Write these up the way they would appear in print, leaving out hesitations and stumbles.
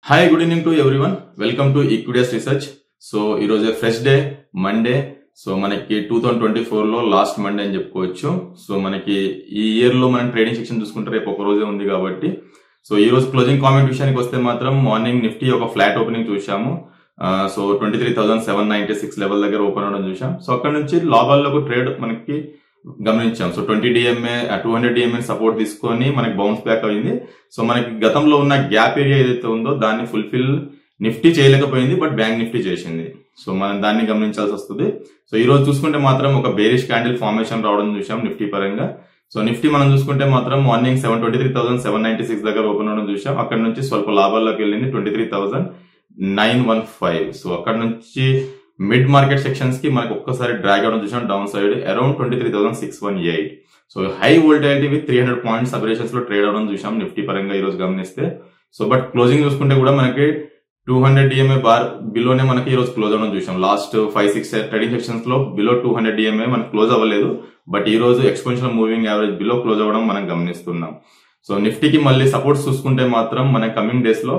Hi, good evening to everyone. Welcome to Equitas Research. So, ఈ రోజు fresh day Monday. So మనకి 2024 లో last Monday అని చెప్పుకోవచ్చు. సో మనకి ఈ ఇయర్ లో మనం ట్రేడింగ్ సెక్షన్ చూసుకుంటే రేపు ఒక రోజే ఉంది కాబట్టి సో ఈ రోజు క్లోజింగ్ కామెంట్ విషయానికి వస్తే మాత్రం మార్నింగ్ నిఫ్టీ ఒక ఫ్లాట్ ఓపెనింగ్ చూసాము. సో 23,796 లెవెల్ దగ్గర ఓపెన్ అవడం చూసాం. సో అక్కడ నుంచి లాభాల్లోకి ట్రేడ్ మనకి గమనించాం. సో 20 DMA 200 DMA సపోర్ట్ తీసుకొని మనకి బౌన్స్ బ్యాక్ అయింది. సో మనకి గతంలో ఉన్న గ్యాప్ ఏరియా ఏదైతే ఉందో దాన్ని ఫుల్ఫిల్ నిఫ్టీ చేయలేకపోయింది, బట్ బ్యాంక్ నిఫ్టీ చేసింది. సో మనం దాన్ని గమనించాల్సి వస్తుంది. సో ఈ రోజు చూసుకుంటే మాత్రం ఒక బేరిష్ క్యాండిల్ ఫార్మేషన్ రావడం చూసాం నిఫ్టీ పరంగా. సో నిఫ్టీ మనం చూసుకుంటే మాత్రం మార్నింగ్ 23,796 దగ్గర ఓపెన్ అవడం చూసాం. అక్కడ నుంచి స్వల్ప లాభాల్లోకి వెళ్ళింది 23,915. సో అక్కడ నుంచి మిడ్ మార్కెట్ సెక్షన్స్ కి మనకు ఒక్కసారి డ్రాగ్ అవడం చూసాం down side around 23,618. So high volatility with 300 points aberrations లో ట్రేడ్ అవడం చూసాం నిఫ్టీ పరంగా ఈ రోజు గమనిస్తే. సో బట్ క్లోజింగ్ చూసుకుంటే కూడా మనకి 200 DMA బార్ బిలోనే మనకి ఈ రోజు క్లోజ్ అవడం చూసాం. లాస్ట్ 5-6 ట్రేడింగ్ సెక్షన్స్ లో బిలో 200 DMA మనకి క్లోజ్ అవ్వలేదు, బట్ ఈ రోజు exponential moving average below close అవ్వడం మనం గమనిస్తున్నాం. సో నిఫ్టీకి మళ్ళీ సపోర్ట్స్ చూసుకుంటే మాత్రం మన కమింగ్ డేస్ లో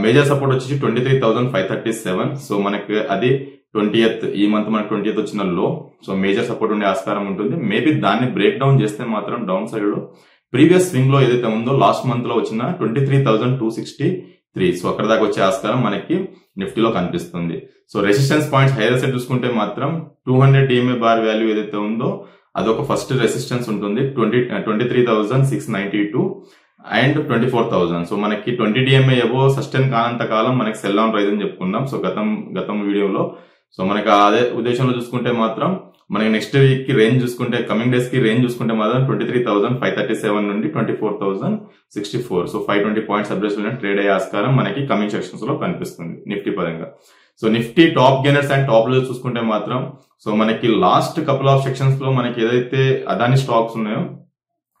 మేజర్ సపోర్ట్ వచ్చేసి 23,537. సో మనకి అది 20th ఈ మంత్ మనకి 20th వచ్చిన లో. సో మేజర్ సపోర్ట్ ఉండే ఆస్కారం ఉంటుంది. మేబీ దాన్ని బ్రేక్ డౌన్ చేస్తే మాత్రం డౌన్ సైడ్ లో ప్రీవియస్ స్వింగ్ లో ఏదైతే ఉందో లాస్ట్ మంత్ లో వచ్చిన 23,263. సో అక్కడ దాకా వచ్చే ఆస్కారం మనకి నిఫ్టీలో కనిపిస్తుంది. So resistance points hire side చూసుకుంటే మాత్రం 200 DMA బార్ వాల్యూ ఏదైతే ఉందో అదొక ఫస్ట్ రెసిస్టెన్స్ ఉంటుంది 23,692 అండ్ 24,000. సో మనకి 20 DMA ఏవో సస్టైన్ కానంత కాలం మనకి సెల్ ఆన్ రైజ్ అని చెప్పుకున్నాం. సో గతం వీడియోలో. సో మనకి అదే ఉద్దేశంలో చూసుకుంటే మాత్రం మనకి నెక్స్ట్ వీక్ కి రేంజ్ చూసుకుంటే కమింగ్ డేస్ కి రేంజ్ చూసుకుంటే మాత్రం 23,537 నుండి 24,064. సో 520 పాయింట్స్ అబ్రేషన్ ట్రేడ్ అయ్యే ఆస్కారం మనకి కమింగ్ సెక్షన్స్ లో కనిపిస్తుంది నిఫ్టీ పరంగా. So Nifty top gainers and top losers చూసుకుంటే మాత్రం సో మనకి లాస్ట్ కపుల్ ఆఫ్ సెక్షన్స్ లో మనకి ఏదైతే అదాని స్టాక్స్ ఉన్నాయో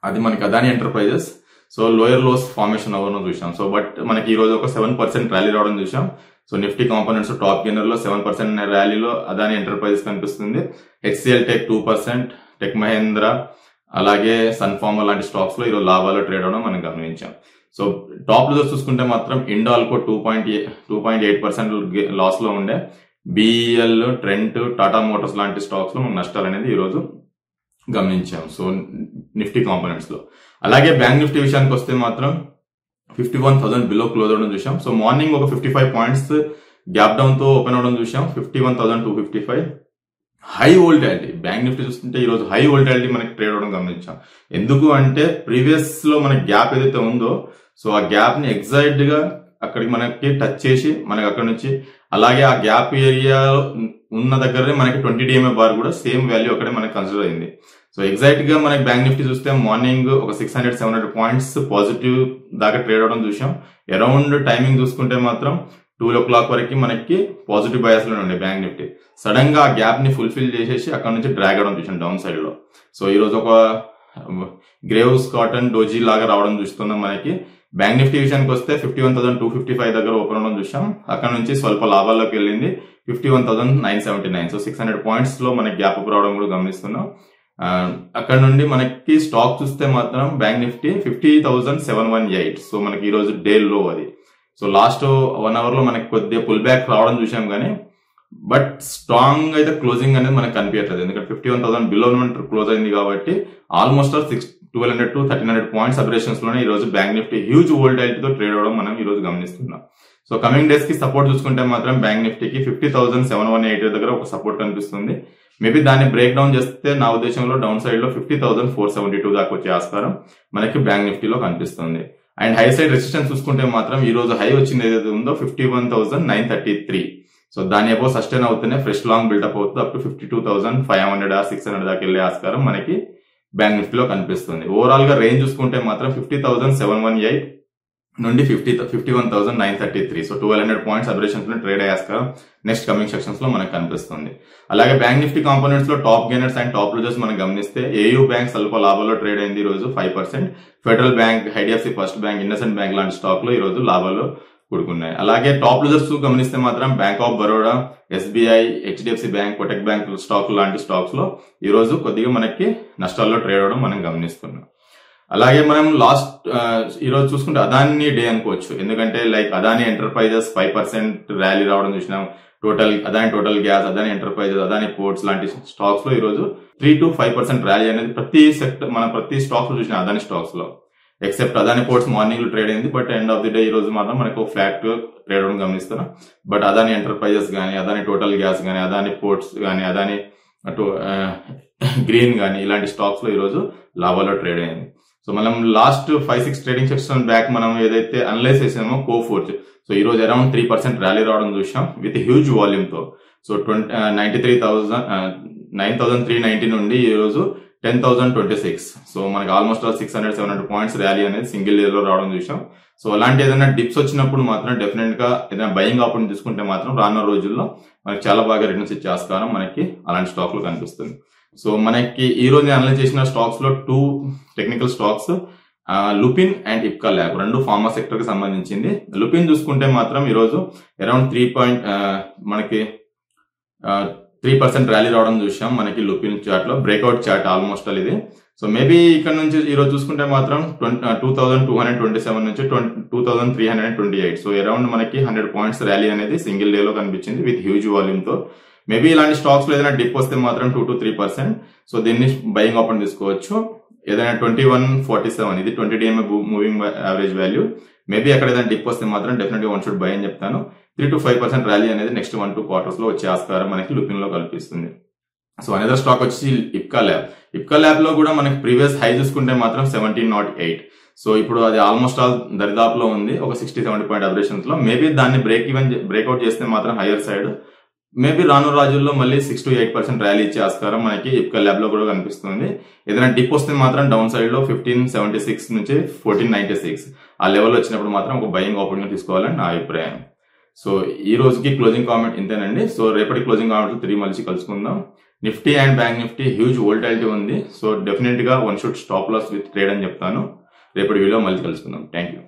అది మనకి Adani Enterprises so lower lows formation అవ్వడం చూసాం. సో బట్ మనకి ఈ రోజు ఒక 7% ర్యాలీ రావడం చూసాం. So Nifty components top gainer లో 7% ర్యాలీలో అదాని ఎంటర్ప్రైజెస్ కనిపిస్తుంది. HCL టెక్ 2%, టెక్ మహేంద్ర అలాగే సన్ఫార్మా లాంటి స్టాక్స్ లో ఈరోజు లాభాలు ట్రేడ్ అవడం మనం గమనించాం. సో టాప్ లూజర్స్ చూసుకుంటే మాత్రం ఇండాల్కో 2.8% లాస్ లో ఉండే. BEL, ట్రెంట్, టాటా మోటార్స్ లాంటి స్టాక్స్ లో మనం నష్టాలు అనేది ఈ రోజు గమనించాం. సో నిఫ్టీ కాంపోనెంట్స్ లో అలాగే బ్యాంక్ నిఫ్టీ విషయానికి వస్తే మాత్రం 51,000 బిలో క్లోజ్ అవడం చూసాం. సో మార్నింగ్ ఒక 55 పాయింట్స్ గ్యాప్ డౌన్ తో ఓపెన్ అవడం చూసాం 51,255. హై వోల్టాలిటీ బ్యాంక్ నిఫ్టీ చూస్తుంటే ఈ రోజు హై వోల్టాలిటీ మనకి ట్రేడ్ అవడం గమనించాం. ఎందుకు అంటే ప్రీవియస్ లో మనకి గ్యాప్ ఏదైతే ఉందో సో ఆ గ్యాప్ ని ఎగ్జాక్ట్ గా అక్కడికి మనకి టచ్ చేసి మనకి అక్కడ నుంచి అలాగే ఆ గ్యాప్ ఏరియా ఉన్న దగ్గరనే మనకి 20 DMA బార్ కూడా సేమ్ వాల్యూ అక్కడే మనకి కన్సిడర్ అయింది. సో ఎగ్జాక్ట్ గా మనకి బ్యాంక్ నిఫ్టీ చూస్తే మార్నింగ్ ఒక 600-700 పాయింట్స్ పాజిటివ్ దాకా ట్రేడ్ అవడం చూసాం. అరౌండ్ టైమింగ్ చూసుకుంటే మాత్రం 2 o'clock వరకు మనకి పాజిటివ్ బయాస్ లో ఉండే బ్యాంక్ నిఫ్టీ. సడన్ గా ఆ గ్యాప్ ని ఫుల్ఫిల్ చేసేసి అక్కడ నుంచి డ్రాగ్ అవడం చూసాం డౌన్ సైడ్ లో. సో ఈ రోజు ఒక గ్రేవ్స్ కాటన్ డోజీ లాగా రావడం చూస్తున్నాం మనకి. బ్యాంక్ నిఫ్టీ విషయానికి వస్తే 51,255 దగ్గర ఓపెన్ అవడం చూసాం. అక్కడ నుంచి స్వల్ప లాభాల్లోకి వెళ్ళింది 51,979. సో 600 పాయింట్స్ లో మనకి గ్యాప్ అప్ రావడం కూడా గమనిస్తున్నాం. అక్కడ నుండి మనకి స్టాక్ చూస్తే మాత్రం బ్యాంక్ నిఫ్టీ 50,718. సో మనకి ఈ రోజు డే లో అది. సో లాస్ట్ 1 hour లో మనకి కొద్దిగా పుల్ బ్యాక్ రావడం చూసాం కానీ బట్ స్ట్రాంగ్ అయితే క్లోజింగ్ అనేది మనకు కనిపించట్లేదు. ఎందుకంటే 51,000 బిలో క్లోజ్ అయింది కాబట్టి ఆల్మోస్ట్ 1,200 to 1,300 పాయింట్స్ అబరేషన్స్ లోనే ఈ రోజు బ్యాంక్ నిఫ్టీ హ్యూజ్ వోల్టాలిటీతో ట్రేడ్ అవడం మనం ఈ రోజు గమనిస్తున్నాం. సో కమింగ్ డేస్ కి సపోర్ట్ చూసుకుంటే మాత్రం బ్యాంక్ నిఫ్టీకి 50,718 దగ్గర ఒక సపోర్ట్ కనిపిస్తుంది. మేబీ దాన్ని బ్రేక్ డౌన్ చేస్తే నా ఉద్దేశంలో డౌన్ సైడ్ లో 50,472 దాకా వచ్చే ఆస్కారం మనకి బ్యాంక్ నిఫ్టీలో కనిపిస్తుంది. అండ్ హై సైడ్ రెసిస్టెన్స్ చూసుకుంటే మాత్రం ఈ రోజు హై వచ్చింది ఏదైతే ఉందో 51,933. సో దాని అబౌవ్ సస్టైన్ అవుతూనే ఫ్రెష్ లాంగ్ బిల్డప్ అవుతుంది అప్ టు 52,500 or 600 దాకా వెళ్ళే ఆస్కారం మనకి బ్యాంక్ నిఫ్టీలో కనిపిస్తుంది. ఓవరాల్ గా రేంజ్ చూసుకుంటే మాత్రం 50,718 నుండి 51,933. సో 1,200 పాయింట్స్ అబరేషన్స్ లో ట్రేడ్ అయ్యే ఆస్కారం నెక్స్ట్ కమింగ్ సెక్షన్స్ లో మనకు కనిపిస్తుంది. అలాగే బ్యాంక్ నిఫ్టీ కాంపోనెంట్స్ లో top gainers and top losers మనం గమనిస్తే ఏయూ బ్యాంక్ స్వల్ప లాభాల్లో ట్రేడ్ అయింది ఈ రోజు 5%. Federal bank, HDFC first bank, IndusInd bank లాంటి స్టాక్ లో ఈ రోజు లాభాలు కూడుకున్నాయి. అలాగే టాప్ లూజర్స్ గమనిస్తే మాత్రం bank of Baroda, SBI, HDFC bank, Kotak bank stock లాంటి స్టాక్స్ లో ఈ రోజు కొద్దిగా మనకి నష్టాల్లో ట్రేడ్ అవడం మనం గమనిస్తున్నాం. అలాగే మనం ఈ రోజు చూసుకుంటే అదాని డే అనుకోవచ్చు. ఎందుకంటే లైక్ అదాని ఎంటర్ప్రైజెస్ 5% ర్యాలీ రావడం చూసినాం. Adani total gas, Adani enterprises, Adani ports లాంటి స్టాక్స్ లో ఈ రోజు 3 to 5% ర్యాలీ అనేది ప్రతి స్టాక్స్ లో చూసిన అదాని స్టాక్స్ లో, ఎక్సెప్ట్ అదాని పోర్ట్స్ మార్నింగ్ లో ట్రేడ్ అయింది. But end of the day ఈ రోజు మాత్రం మనకు ఫ్లాట్ ట్రేడ్ అవడం గమనిస్తున్నాం. బట్ అదాని ఎంటర్ప్రైజెస్ గానీ, అదాని టోటల్ గ్యాస్ గానీ, అదాని పోర్ట్స్ గానీ, అదాని గ్రీన్ గానీ ఇలాంటి స్టాక్స్ లో ఈ రోజు లాభాల్లో ట్రేడ్ అయింది. సో మనం లాస్ట్ 5-6 ట్రేడింగ్ సెషన్ బ్యాక్ మనం ఏదైతే అనలైజ్ చేసామో కోఫోర్జ్, సో ఈ రోజు అరౌండ్ 3% ర్యాలీ రావడం చూసాం విత్ హ్యూజ్ వాల్యూమ్ తో. సో 9,390 నుండి ఈ రోజు 10,026. సో మనకి ఆల్మోస్ట్ 600-700 పాయింట్స్ ర్యాలీ అనేది సింగిల్ డే లో రావడం చూసాం. సో అలాంటి ఏదైనా డిప్స్ వచ్చినప్పుడు మాత్రం డెఫినెట్ గా ఏదైనా బయింగ్ ఆపర్చునిటీ తీసుకుంటే మాత్రం రానున్న రోజుల్లో మనకి చాలా బాగా రిటర్న్స్ ఇచ్చే ఆస్కారం మనకి అలాంటి స్టాక్ లో కనిపిస్తుంది. సో మనకి ఈ రోజు అనలైజ్ చేసిన స్టాక్స్ లో 2 technical stocks, Lupin and Ipca lab, రెండు ఫార్మా సెక్టర్ కి సంబంధించింది. లుపిన్ చూసుకుంటే మాత్రం ఈ రోజు అరౌండ్ 3% ర్యాలీ రావడం చూసాం మనకి లుపిన్ చార్ట్ లో. బ్రేక్అవుట్ చార్ట్ ఆల్మోస్ట్ ఇది. సో మేబీ ఇక్కడ నుంచి ఈ రోజు చూసుకుంటే మాత్రం 2227 నుంచి 2328. సో అరౌండ్ మనకి 100 పాయింట్స్ ర్యాలీ అనేది సింగిల్ డే లో కనిపించింది విత్ హ్యూజ్ వాల్యూమ్ తో. మేబీ ఇలాంటి స్టాక్స్ లో ఏదైనా డిప్ వస్తే మాత్రం 2 to 3%. సో దీన్ని బయింగ్ ఆపర్చునిటీ తీసుకోవచ్చు. ఏదైనా 2147, ఇది 20 DMA moving average value. Maybe అక్కడ ఏదైనా డిప్ వస్తే మాత్రం డెఫినెట్ గా 1 షుడ్ బై అని చెప్తాను. 3 to 5% ర్యాలీ అనేది నెక్స్ట్ 1-2 క్వార్టర్స్ లో వచ్చే ఆస్కారం మనకి లుపిన్ లో కల్పిస్తుంది. సో అనదర్ స్టాక్ వచ్చి ఇప్కా ల్యాబ్. ఇప్కా ల్యాబ్ లో కూడా మనకి ప్రీవియస్ హై చూసుకుంటే మాత్రం 1708. సో ఇప్పుడు అది ఆల్మోస్ట్ దరిదాపులో ఉంది ఒక 60-70 పాయింట్ అబరేషన్స్ లో. మేబీ దాన్ని బ్రేక్అవుట్ చేస్తే మాత్రం హైయర్ సైడ్ మేబీ రాను రోజుల్లో మళ్ళీ 6 to 8% ర్యాలీ ఇచ్చే ఆస్కారం మనకి ఇప్కా ల్యాబ్ లో కూడా కనిపిస్తుంది. ఏదైనా డిప్ వస్తే మాత్రం డౌన్ సైడ్ లో 1576 నుంచి 1496 ఆ లెవెల్ వచ్చినప్పుడు మాత్రం ఒక బయింగ్ ఆపర్చునిటీ తీసుకోవాలని నా అభిప్రాయం. సో ఈ రోజుకి క్లోజింగ్ కామెంట్ ఇంతేనండి. సో రేపటి క్లోజింగ్ కామెంట్ 3 మళ్ళీ కలుసుకుందాం. Nifty and bank Nifty huge volatility ఉంది. సో డెఫినెట్ గా 1 should stop loss with trade అని చెప్తాను. రేపటి వీడియో మళ్ళీ కలుసుకుందాం. Thank you.